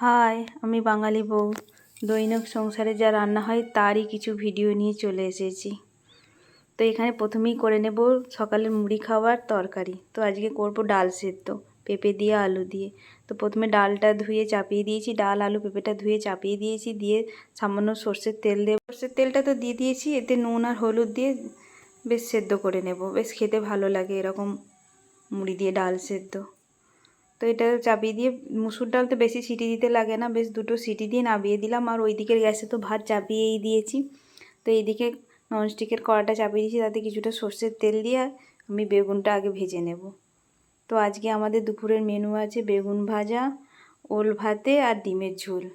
High, আমি বাঙালি বউ। দৈনিক সংসারে যা রান্না হয় তারই কিছু ভিডিও নিয়ে চলে এসেছি। তো এখানে প্রথমেই করে নেব সকালের মুড়ি খাওয়ার তরকারি। তো আজকে করব ডাল সেদ্ধ, পেঁপে দিয়ে আলু দিয়ে। তো প্রথমে ডালটা ধুয়ে চাপিয়ে দিয়েছি, ডাল আলু পেঁপেটা ধুয়ে চাপিয়ে দিয়েছি, দিয়ে সামান্য সর্ষের তেল দেব। সর্ষের তেলটা তো দিয়ে দিয়েছি, এতে নুন আর হলুদ দিয়ে বেশ সেদ্ধ করে নেব। বেশ খেতে ভালো লাগে এরকম মুড়ি দিয়ে ডাল সেদ্ধ। তো এটা চাপিয়ে দিয়ে, মুসুর ডাল তো বেশি সিটি দিতে লাগে না, বেশ দুটো সিটি দিয়ে নামিয়ে দিলাম। আর ওই দিকের গ্যাসে তো ভাত চাপিয়েই দিয়েছি। তো এইদিকে ননস্টিকের কড়াটা চাপিয়ে দিয়েছি, তাতে কিছুটা সর্ষের তেল দিয়ে আমি বেগুনটা আগে ভেজে নেব। তো আজকে আমাদের দুপুরের মেনু আছে বেগুন ভাজা, ওল ভাতে আর ডিমের ঝোল।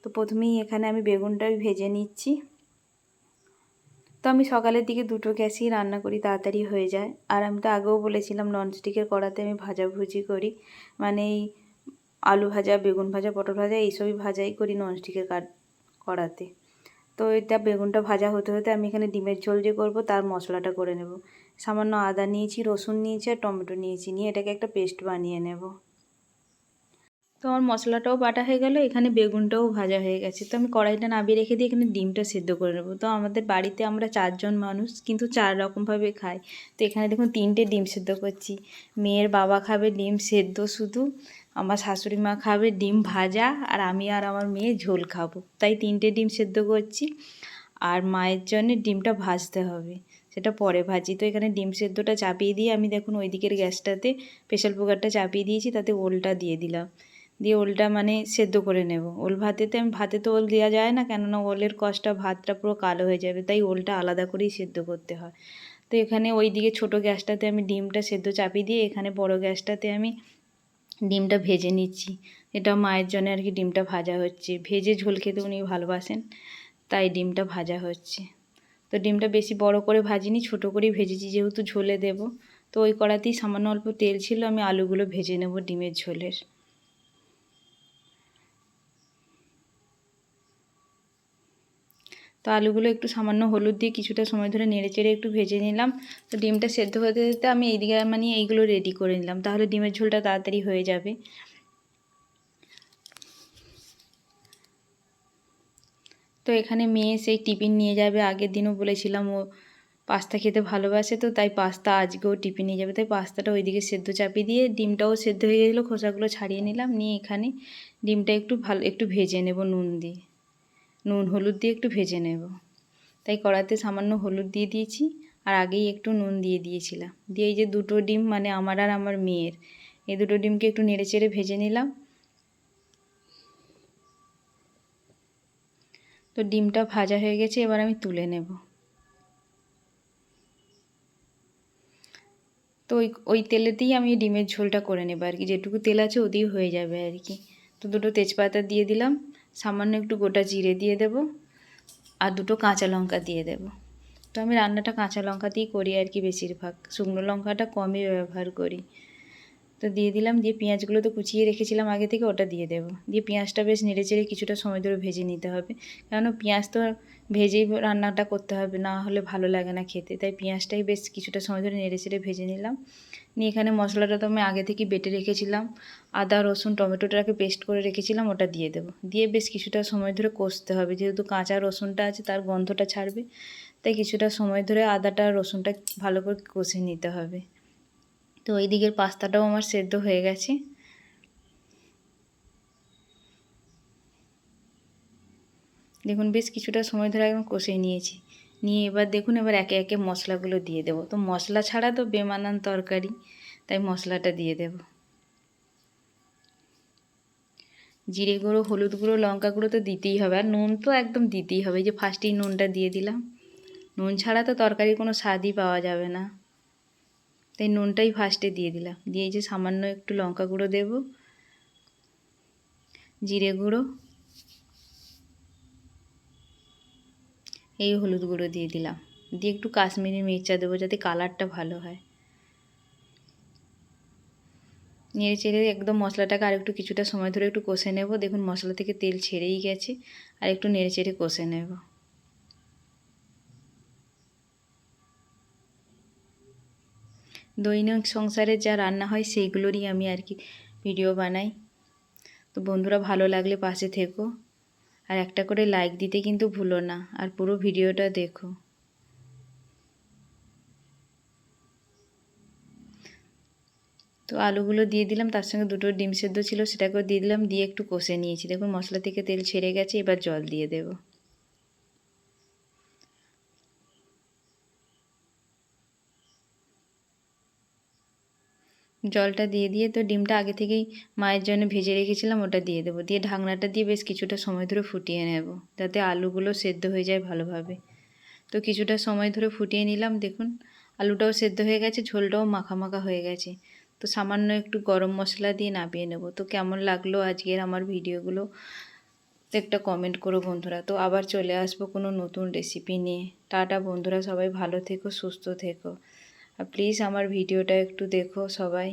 তো প্রথমেই এখানে আমি বেগুনটা ভেজে নিচ্ছি। তো আমি সকালের দিকে দুটো গ্যাসেই রান্না করি, তাড়াতাড়ি হয়ে যায়। আর আমি তো আগেও বলেছিলাম ননস্টিকের কড়াতে আমি ভাজাভুজি করি, মানে এই আলু ভাজা, বেগুন ভাজা, পটল ভাজা এইসবই ভাজাই করি ননস্টিকের কড়াতে। তো এটা বেগুনটা ভাজা হতে হতে আমি এখানে ডিমের ঝোল যে করবো তার মশলাটা করে নেব। সামান্য আদা নিয়েছি, রসুন নিয়েছি আর টমেটো নিয়েছি, নিয়ে এটাকে একটা পেস্ট বানিয়ে নেব। তো আমার মশলাটাও বাটা হয়ে গেল, এখানে বেগুনটাও ভাজা হয়ে গেছে। তো আমি কড়াইটা নামিয়ে রেখে দিয়ে এখানে ডিমটা সেদ্ধ করে নেবো। তো আমাদের বাড়িতে আমরা 4 জন মানুষ, কিন্তু 4 রকমভাবে খাই। তো এখানে দেখুন 3টে ডিম সেদ্ধ করছি। মেয়ের বাবা খাবে ডিম সেদ্ধ শুধু, আমার শাশুড়ি মা খাবে ডিম ভাজা, আর আমি আর আমার মেয়ে ঝোল খাবো। তাই 3টে ডিম সেদ্ধ করছি। আর মায়ের জন্য ডিমটা ভাজতে হবে, সেটা পরে ভাজি। তো এখানে ডিম সেদ্ধটা চাপিয়ে দিয়ে আমি দেখুন ওই দিকের গ্যাসটাতে প্রেসার কুকারটা চাপিয়ে দিয়েছি, তাতে ওলটা দিয়ে দিলাম। দিয়ে ওলটা মানে সেদ্ধ করে নেব। ওল ভাতেতে আমি ভাতে তো ওল দেওয়া যায় না, কেননা ওলের কষটা ভাতটা পুরো কালো হয়ে যাবে, তাই ওলটা আলাদা করেই সেদ্ধ করতে হয়। তো এখানে ওই দিকে ছোটো গ্যাসটাতে আমি ডিমটা সেদ্ধ চাপিয়ে দিয়ে এখানে বড় গ্যাসটাতে আমি ডিমটা ভেজে নিচ্ছি। এটা মায়ের জন্য আর কি ডিমটা ভাজা হচ্ছে, ভেজে ঝোল খেতে উনি ভালোবাসেন, তাই ডিমটা ভাজা হচ্ছে। তো ডিমটা বেশি বড় করে ভাজিনি, ছোটো করেই ভেজেছি, যেহেতু ঝোলে দেব। তো ওই কড়াতেই সামান্য অল্প তেল ছিল, আমি আলুগুলো ভেজে নেব ডিমের ঝোলের। তো আলুগুলো একটু সামান্য হলুদ দিয়ে কিছুটা সময় ধরে নেড়েচেড়ে একটু ভেজে নিলাম। তো ডিমটা সেদ্ধ হতে হতে আমি এইদিকে মানে এইগুলো রেডি করে নিলাম, তাহলে ডিমের ঝোলটা তাড়াতাড়ি হয়ে যাবে। তো এখানে মেয়ে সেই টিফিন নিয়ে যাবে, আগের দিনও বলেছিলাম ও পাস্তা খেতে ভালোবাসে, তো তাই পাস্তা আজকেও টিফিন নিয়ে যাবে। তাই পাস্তাটা ওইদিকে সেদ্ধ চাপিয়ে দিয়ে ডিমটাও সেদ্ধ হয়ে গেছিলো, খোসাগুলো ছাড়িয়ে নিলাম। নিয়ে এখানে ডিমটা একটু ভেজে নেব নুন দিয়ে, নুন হলুদ দিয়ে একটু ভেজে নেব। তাই কড়াতে সামান্য হলুদ দিয়ে দিয়েছি, আর আগেই একটু নুন দিয়ে দিয়েছিলাম। দিয়ে এই যে দুটো ডিম, মানে আমার আর আমার মেয়ের, এই দুটো ডিমকে একটু নেড়েচেড়ে ভেজে নিলাম। তো ডিমটা ভাজা হয়ে গেছে, এবার আমি তুলে নেব। তো ওই তেলেতেই আমি ডিমের ঝোলটা করে নেব আর কি, যেটুকু তেল আছে ওতেই হয়ে যাবে আর কি। তো দুটো তেজপাতা দিয়ে দিলাম, সামান্য একটু গোটা জিরে দিয়ে দেব, আর দুটো কাঁচা লঙ্কা দিয়ে দেব। তো আমি রান্নাটা কাঁচা লঙ্কা দিয়েই করি আর কি, বেশিরভাগ শুকনো লঙ্কাটা কমই ব্যবহার করি। তো দিয়ে দিলাম, দিয়ে পেঁয়াজগুলো তো কুচিয়ে রেখেছিলাম আগে থেকে, ওটা দিয়ে দেবো। দিয়ে পেঁয়াজটা বেশ নেড়েচেড়ে কিছুটা সময় ধরে ভেজে নিতে হবে, কেন পেঁয়াজ তো ভেজেই রান্নাটা করতে হবে, না হলে ভালো লাগে না খেতে। তাই পেঁয়াজটাই বেশ কিছুটা সময় ধরে নেড়েচেড়ে ভেজে নিলাম। নিয়ে এখানে মশলাটা তো আমি আগে থেকে বেটে রেখেছিলাম, আদা রসুন টমেটোটাকে পেস্ট করে রেখেছিলাম, ওটা দিয়ে দেবো। দিয়ে বেশ কিছুটা সময় ধরে কষতে হবে, যেহেতু কাঁচা রসুনটা আছে তার গন্ধটা ছাড়বে, তাই কিছুটা সময় ধরে আদাটা রসুনটা ভালো করে কষে নিতে হবে। তো ওই দিকের পাস্তাটাও আমার সেদ্ধ হয়ে গেছে। দেখুন বেশ কিছুটা সময় ধরে একদম কষে নিয়েছি। নিয়ে এবার দেখুন, এবার একে একে মশলাগুলো দিয়ে দেবো। তো মশলা ছাড়া তো বেমানান তরকারি, তাই মশলাটা দিয়ে দেব। জিরে গুঁড়ো, হলুদ গুঁড়ো, লঙ্কা গুঁড়ো তো দিতেই হবে, আর নুন তো একদম দিতেই হবে। এই যে ফার্স্টেই নুনটা দিয়ে দিলাম, নুন ছাড়া তো তরকারির কোনো স্বাদই পাওয়া যাবে না, তাই নুনটাই ফার্স্টে দিয়ে দিলাম। দিয়ে এই যে সামান্য একটু লঙ্কা গুঁড়ো দেব, জিরে গুঁড়ো, এই হলুদ গুঁড়ো দিয়ে দিলাম। দিয়ে একটু কাশ্মীরি মির্চা দেবো, যাতে কালারটা ভালো হয়। নেড়ে চেড়ে একদম মশলাটাকে আর একটু কিছুটা সময় ধরে একটু কষে নেব। দেখুন মশলা থেকে তেল ছেড়েই গেছে, আর একটু নেড়ে চেড়ে কষে নেব। দৈনিক সংসারে যা রান্না হয় সেইগুলোরই আমি আর কি ভিডিও বানাই। তো বন্ধুরা ভালো লাগলে পাশে থেকো, আর একটা করে লাইক দিতে কিন্তু ভুলো না, আর পুরো ভিডিওটা দেখো। তো আলুগুলো দিয়ে দিলাম, তার সঙ্গে দুটো ডিম সেদ্ধ ছিল সেটাকেও দিয়ে দিলাম, দিয়ে একটু কষে নিয়েছি। দেখুন মশলা থেকে তেল ছেড়ে গেছে, এবার জল দিয়ে দেব। জলটা দিয়ে তো ডিমটা আগে থেকেই মায়ের জন্য ভেজে রেখেছিলাম, ওটা দিয়ে দেবো। দিয়ে ঢাকনাটা দিয়ে বেশ কিছুটা সময় ধরে ফুটিয়ে নেব, যাতে আলুগুলো সেদ্ধ হয়ে যায় ভালোভাবে। তো কিছুটা সময় ধরে ফুটিয়ে নিলাম। দেখুন আলুটাও সেদ্ধ হয়ে গেছে, ঝোলটাও মাখা মাখা হয়ে গেছে। তো সামান্য একটু গরম মশলা দিয়ে নামিয়ে নেব। তো কেমন লাগলো আজকের আমার ভিডিওগুলো তো একটা কমেন্ট করো বন্ধুরা। তো আবার চলে আসবো কোনো নতুন রেসিপি নিয়ে। টাটা বন্ধুরা, সবাই ভালো থেকো, সুস্থ থেকো, আর প্লিজ আমার ভিডিওটা একটু দেখো সবাই।